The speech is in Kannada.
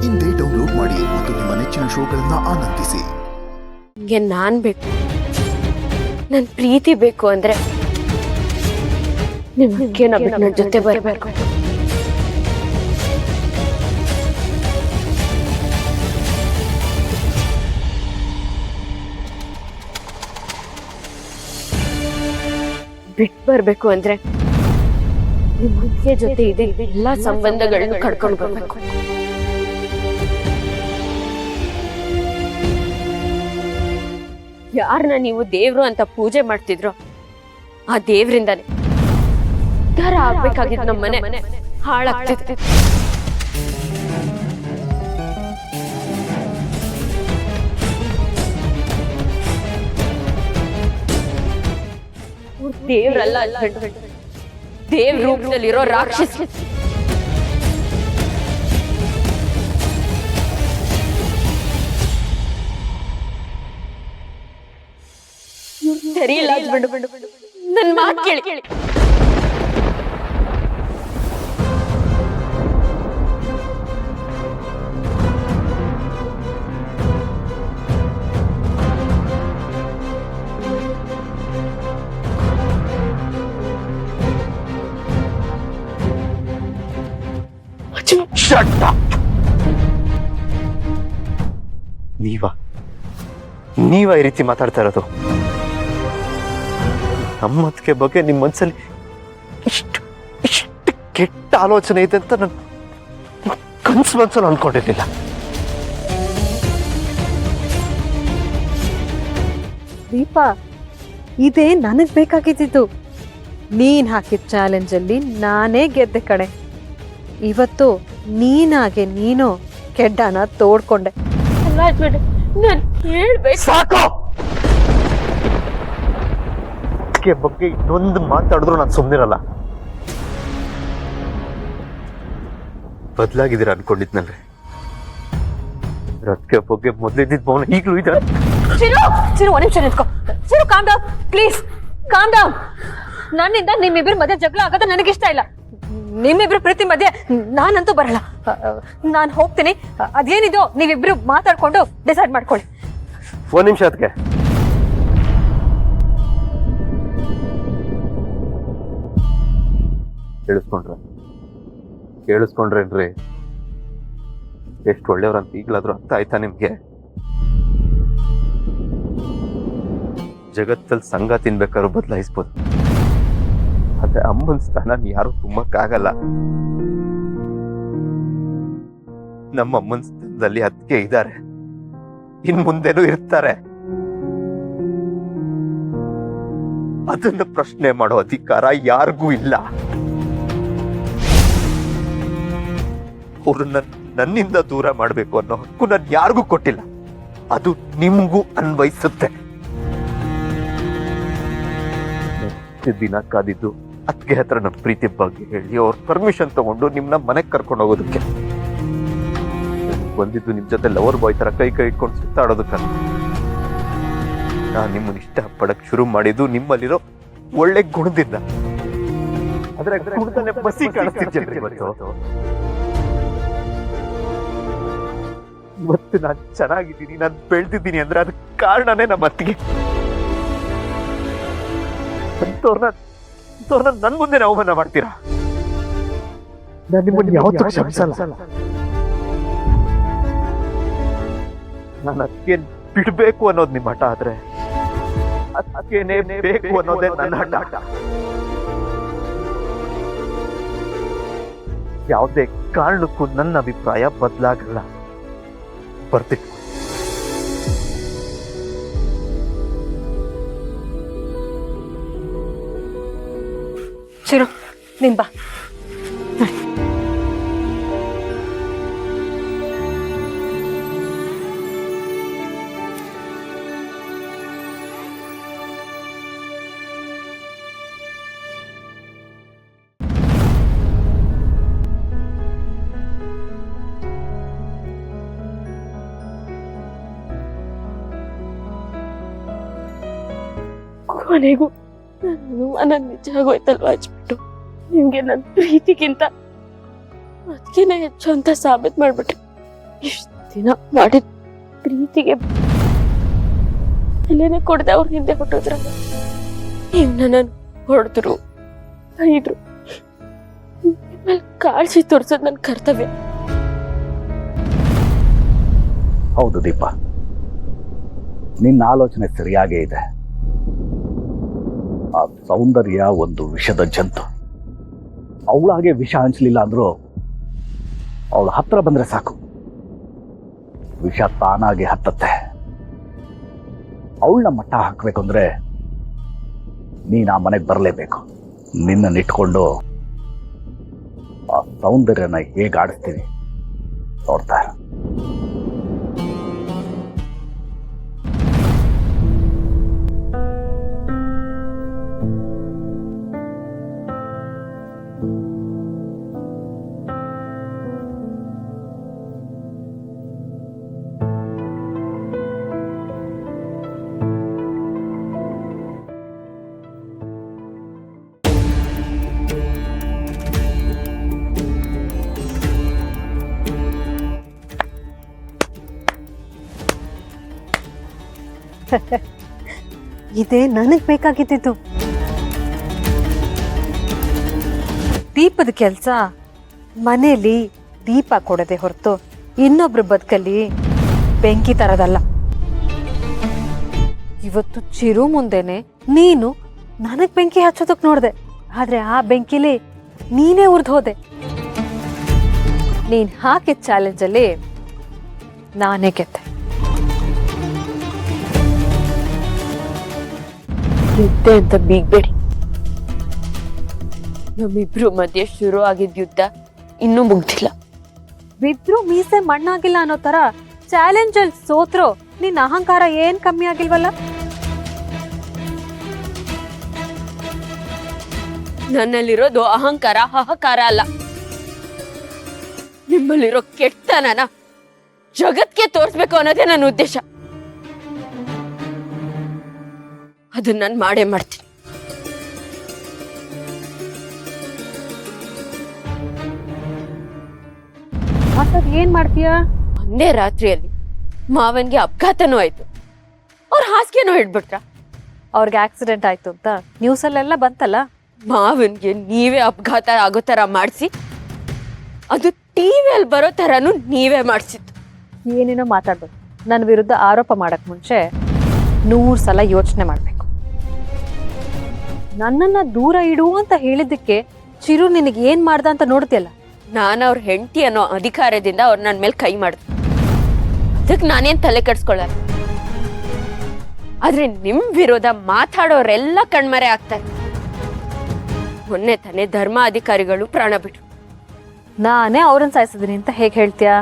ಇಂದೇ ಡೌನ್ಲೋಡ್ ಮಾಡಿ ಮತ್ತು ನಿಮ್ಮ ನೆಚ್ಚಿನ ಶೋಗಳನ್ನ ಆನಂದಿಸಿ. ನಿಮಗೆ ನಾನ್ ಬೇಕು, ನನ್ ಪ್ರೀತಿ ಬೇಕು ಅಂದ್ರೆ ನಿಮಗೆ ನನ್ನ ಜೊತೆ ಬರಬೇಕು. ಬಿಟ್ಟು ಬರ್ಬೇಕು ಅಂದ್ರೆ ನಿಮಗೆ ಜೊತೆ ಇದೆ ಎಲ್ಲಾ ಸಂಬಂಧಗಳನ್ನು ಕಡ್ಕೊಂಡು ಬರ್ಬೇಕು. ಯಾರನ್ನ ನೀವು ದೇವ್ರು ಅಂತ ಪೂಜೆ ಮಾಡ್ತಿದ್ರು ಆ ದೇವ್ರಿಂದಾನೆ ಉದ್ಧಾರ ಆಗ್ಬೇಕಾಗಿದ್ದು ನಮ್ಮ ಮನೆ ಹಾಳಾಗ್ತಿತ್ತು. ದೇವ್ರಲ್ಲ, ದೇವ್ರ ರೂಪದಲ್ಲಿರೋ ರಾಕ್ಷಸ. ಸರಿಯಿಲ್ಲ, ನನ್ನ ಮಾತು ಕೇಳಿ. ನೀವ ಈ ರೀತಿ ಮಾತಾಡ್ತಾ ಇರೋದು? ನಮ್ಮತ್ತಿಗೆ ಬಗ್ಗೆ ನಿಮ್ಮ ಮನಸ್ಸಲ್ಲಿ ಇಷ್ಟು ಕೆಟ್ಟ ಆಲೋಚನೆ ಇದೆ ಅಂತ ನಾನು ಮನಸ್ಸಲ್ಲಿ ಅನ್ಕೊಂಡಿರ್ಲಿಲ್ಲ. ದೀಪ, ಇದೇ ನನಗ್ ಬೇಕಾಗಿದ್ದು. ನೀನ್ ಹಾಕಿದ ಚಾಲೆಂಜ್ ಅಲ್ಲಿ ನಾನೇ ಗೆದ್ದೆ ಕಣೆ. ಇವತ್ತು ನೀನಾಗೆ ನೀನು ಕೆಡ್ಡನ ತೋಡ್ಕೊಂಡೆ. ಸಾಕು! ಬಗ್ಗೆ ಇನ್ನೊಂದು ಮಾತಾಡಿದ್ರು ನಾನು ಸುಮ್ಮನಿರಲ್ಲ. ಬದಲಾಗಿದ್ದೀರ ಅನ್ಕೊಂಡಿದ್ನಲ್ರಿ. ಅದಕ್ಕೆ ಬಗ್ಗೆ ಮೊದಲಿದ್ದ ಮೌನ ಈಗಲೂ ಇದೆ. ಚಿರು, ಒಂದ್ ನಿಮಿಷ ನಿಂತ್ಕೋ. Chiru, calm down please, calm down. ನನ್ನಿಂದ ನಿಮ್ಮಿಬ್ರ ಮಧ್ಯೆ ಜಗಳ ಆಗೋದು ನನಗಿಷ್ಟ ಇಲ್ಲ. ನಿಮ್ಮಿಬ್ರು ಪ್ರೀತಿ ಮಧ್ಯೆ ನಾನಂತೂ ಬರಲ್ಲ. ನಾನು ಹೋಗ್ತೀನಿ. ಅದೇನಿದೋ ನೀವಿಬ್ರು ಮಾತಾಡ್ಕೊಂಡು ಡಿಸೈಡ್ ಮಾಡ್ಕೊಳ್ಳಿ. ಒಂದ್ ನಿಮಿಷ. ಅದಕ್ಕೆ ಕೇಳಿಸ್ಕೊಂಡ್ರೇನ್ರಿ? ಎಷ್ಟು ಒಳ್ಳೆಯವ್ರಂತ ಈಗ್ಲಾದ್ರೂ ಅರ್ಥ ಆಯ್ತಾ ನಿಮ್ಗೆ? ಜಗತ್ತಲ್ಲಿ ಸಂಘ ತಿನ್ಬೇಕಾದ್ರೂ ಬದಲಾಯಿಸ್ಬೋದು, ಆದ್ರೆ ಅಮ್ಮನ ಸ್ಥಾನ ಯಾರು ತುಂಬಕ್ಕಾಗಲ್ಲ. ನಮ್ಮ ಅಮ್ಮನ ಸ್ಥಾನದಲ್ಲಿ ಅದಕ್ಕೆ ಇದ್ದಾರೆ, ಇನ್ ಮುಂದೆನೂ ಇರ್ತಾರೆ. ಅದನ್ನ ಪ್ರಶ್ನೆ ಮಾಡೋ ಅಧಿಕಾರ ಯಾರಿಗೂ ಇಲ್ಲ. ಅವ್ರನ್ನ ನನ್ನಿಂದ ದೂರ ಮಾಡ್ಬೇಕು ಅನ್ನೋ ಹಕ್ಕು ನಾನು ಯಾರಿಗೂ ಕೊಟ್ಟಿಲ್ಲ. ಅದು ನಿಮ್ಗೂ ಅನ್ವಯಿಸುತ್ತೆ. ದಿನ ಕಾದಿದ್ದು ಅತ್ತಿಗೆ ಹತ್ರ ನನ್ನ ಪ್ರೀತಿ ಬಗ್ಗೆ ಹೇಳಿ ಅವ್ರ ಪರ್ಮಿಷನ್ ತಗೊಂಡು ನಿಮ್ನ ಮನೆಗೆ ಕರ್ಕೊಂಡು ಹೋಗೋದಕ್ಕೆ ಬಂದಿದ್ದು. ನಿಮ್ ಜೊತೆ ಲವರ್ ಬಾಯ್ ತರ ಕೈ ಇಟ್ಕೊಂಡು ಸುತ್ತಾಡೋದಕ್ಕಲ್ಲ. ನಾನ್ ನಿಮ್ಮನ್ನ ಇಷ್ಟ ಪಡಕ್ ಶುರು ಮಾಡಿದ್ದು ನಿಮ್ಮಲ್ಲಿರೋ ಒಳ್ಳೆ ಗುಣದಿಂದ. ಆದ್ರೆ ಗುಣದಲ್ಲೇ ಬಸಿ ಕಾಣಿಸ್ತಿದ್ಯಲ್ರಿ ಇವತ್ತು ನಾನು ಚೆನ್ನಾಗಿದ್ದೀನಿ, ನಾನು ಬೆಳೆದಿದ್ದೀನಿ ಅಂದ್ರೆ ಅದಕ್ಕೆ ಕಾರಣನೇ ನಮ್ಮ ಅತ್ತಿಗೆ. ಅಂತವ್ರನ್ನ ನನ್ ಮುಂದೆ ಅವಮಾನ ಮಾಡ್ತೀರಾ? ನಾನು ನಿಮ್ಮನ್ನು ಯಾವತ್ತೂ ಕ್ಷಮಿಸಲ್ಲ. ನಾನು ಅದಕ್ಕೆ ಬಿಡ್ಬೇಕು ಅನ್ನೋದು ನಿಮ್ಮ ಹಠ, ಆದ್ರೆ ಅದಕ್ಕೇನೆ ಬೇಕು ಅನ್ನೋದೇ ನನ್ನ ಹಠ. ಯಾವುದೇ ಕಾರಣಕ್ಕೂ ನನ್ನ ಅಭಿಪ್ರಾಯ ಬದಲಾಗಲ್ಲ. ಬರ್ತೀನಿ. ಚಿರು, ನೀನ್ ಬಾ. ಕೊನೆಗೂ ನನ್ನ ನಿಜ ಆಗೋಯ್ತಲ್ವಾ ಹಚ್ಬಿಟ್ಟು ನಿಮ್ಗೆ ನನ್ನ ಪ್ರೀತಿಗಿಂತ ಅದಕ್ಕಿಂತ ಹೆಚ್ಚು ಅಂತ ಸಾಬೀತು ಮಾಡ್ಬಿಟ್ರೆ ಇಷ್ಟ ದಿನ ಮಾಡಿದ ಪ್ರೀತಿಗೆ ಬೆಲೆನೇ ಕೊಡದೆ ಅವ್ರ ಹಿಂದೆ ಹೊಟ್ಟೋದ್ರ ನೀವು ನನ್ನನ್ನು ಹೊಡೆದ್ರು ಬೈದ್ರು. ನಿಮ್ಮಲ್ಲಿ ಕಾಳಜಿ ತೋರ್ಸೋದು ನನ್ನ ಕರ್ತವ್ಯ. ಹೌದು ದೀಪ, ನಿನ್ನ ಆಲೋಚನೆ ಸರಿಯಾಗೇ ಇದೆ. ಆ ಸೌಂದರ್ಯ ಒಂದು ವಿಷದ ಜಂತು. ಅವಳಾಗೆ ವಿಷ ಹಂಚಲಿಲ್ಲ ಅಂದ್ರೂ ಅವಳು ಹತ್ರ ಬಂದ್ರೆ ಸಾಕು, ವಿಷ ತಾನಾಗಿ ಹತ್ತತ್ತೆ. ಅವಳನ್ನ ಮಟ್ಟ ಹಾಕ್ಬೇಕು ಅಂದ್ರೆ ನೀನ್ ಆ ಮನೆಗೆ ಬರಲೇಬೇಕು. ನಿನ್ನನ್ನಿಟ್ಕೊಂಡು ಆ ಸೌಂದರ್ಯನ ಹೇಗೆ ಆಡಿಸ್ತೀನಿ ನೋಡ್ತಾ ಇರು. ಇದೇ ನನಗ್ ಬೇಕಾಗಿದ್ದು. ದೀಪದ ಕೆಲ್ಸ ಮನೇಲಿ ದೀಪ ಕೊಡದೆ ಹೊರತು ಇನ್ನೊಬ್ರ ಬದುಕಲ್ಲಿ ಬೆಂಕಿ ತರದಲ್ಲ. ಇವತ್ತು ಚಿರು ಮುಂದೆನೆ ನೀನು ನನಗ್ ಬೆಂಕಿ ಹಚ್ಚೋದಕ್ ನೋಡ್ದೆ, ಆದ್ರೆ ಆ ಬೆಂಕಿಲಿ ನೀನೇ ಉರ್ದು ಹೋದೆ. ನೀನ್ ಹಾಕಿದ ಚಾಲೆಂಜ್ ಅಲ್ಲಿ ನಾನೇ ಗೆದ್ದೆ. ಯುದ್ಧ ಅಂತ ಬೀಗ್ಬೇಡಿ. ನಮ್ಮಿಬ್ರು ಮಧ್ಯೆ ಶುರು ಆಗಿದ್ದ ಯುದ್ಧ ಇನ್ನೂ ಮುಗ್ದಿಲ್ಲ. ಬಿದ್ರು ಮೀಸೆ ಮಣ್ಣಾಗಿಲ್ಲ ಅನ್ನೋ ತರ ಚಾಲೆಂಜ್ ಅಲ್ಲಿ ಸೋತ್ರು ನಿನ್ನ ಅಹಂಕಾರ ಏನ್ ಕಮ್ಮಿ ಆಗಿಲ್ವಲ್ಲ. ನನ್ನಲ್ಲಿರೋದು ಅಹಂಕಾರ ಅಹಕಾರ ಅಲ್ಲ, ನಿಮ್ಮಲ್ಲಿರೋ ಕೆಟ್ಟತನನ ಜಗತ್ಗೆ ತೋರಿಸ್ಬೇಕು ಅನ್ನೋದೇ ನನ್ನ ಉದ್ದೇಶ. ಅದನ್ನ ನಾನು ಮಾಡೇ ಮಾಡ್ತೀನಿ. ಏನ್ ಮಾಡ್ತೀಯ? ಒಂದೇ ರಾತ್ರಿಯಲ್ಲಿ ಮಾವನ್ಗೆ ಅಪಘಾತನೂ ಆಯ್ತು, ಅವ್ರ ಹಾಸಿಗೆನೂ ಹಿಡ್ಬಿಟ್ರ. ಅವ್ರಿಗೆ ಆಕ್ಸಿಡೆಂಟ್ ಆಯ್ತು ಅಂತ ನ್ಯೂಸ್ ಅಲ್ಲೆಲ್ಲ ಬಂತಲ್ಲ. ಮಾವನ್ಗೆ ನೀವೇ ಅಪಘಾತ ಆಗೋ ತರ ಮಾಡಿಸಿ ಅದು ಟಿವಿಯಲ್ಲಿ ಬರೋ ತರನು ನೀವೇ ಮಾಡಿಸಿದ್ದು. ಏನೇನೋ ಮಾತಾಡ್ಬೇಕು. ನನ್ನ ವಿರುದ್ಧ ಆರೋಪ ಮಾಡಕ್ ಮುಂಚೆ 100 ಸಲ ಯೋಚನೆ ಮಾಡ್ಬೇಕು. ನನ್ನನ್ನ ದೂರ ಇಡು ಅಂತ ಹೇಳಿದ್ದಕ್ಕೆ ಚಿರು ನಿನಗೆ ಏನ್ ಮಾಡ್ದ ಅಂತ ನೋಡ್ತಿಯಲ್ಲ. ನಾನು ಅವ್ರ ಹೆಂಡತಿ ಅನ್ನೋ ಅಧಿಕಾರದಿಂದ ಅವ್ರು ನನ್ನ ಮೇಲೆ ಕೈ ಮಾಡಿದ್ರು. ಅದಕ್ಕೆ ನಾನೇನ್ ತಲೆ ಕೆಡ್ಸ್ಕೊಳ್ಳಲ್ಲ. ಆದ್ರೆ ನಿಮ್ ವಿರೋಧ ಮಾತಾಡೋರೆಲ್ಲ ಕಣ್ಮರೆ ಆಗ್ತಾರೆ. ಮೊನ್ನೆ ತಾನೇ ಧರ್ಮ ಅಧಿಕಾರಿಗಳು ಪ್ರಾಣ ಬಿಟ್ರು. ನಾನೇ ಅವ್ರನ್ನ ಸಾಯಿಸಿದೀನಿ ಅಂತ ಹೇಗೆ ಹೇಳ್ತೀಯಾ?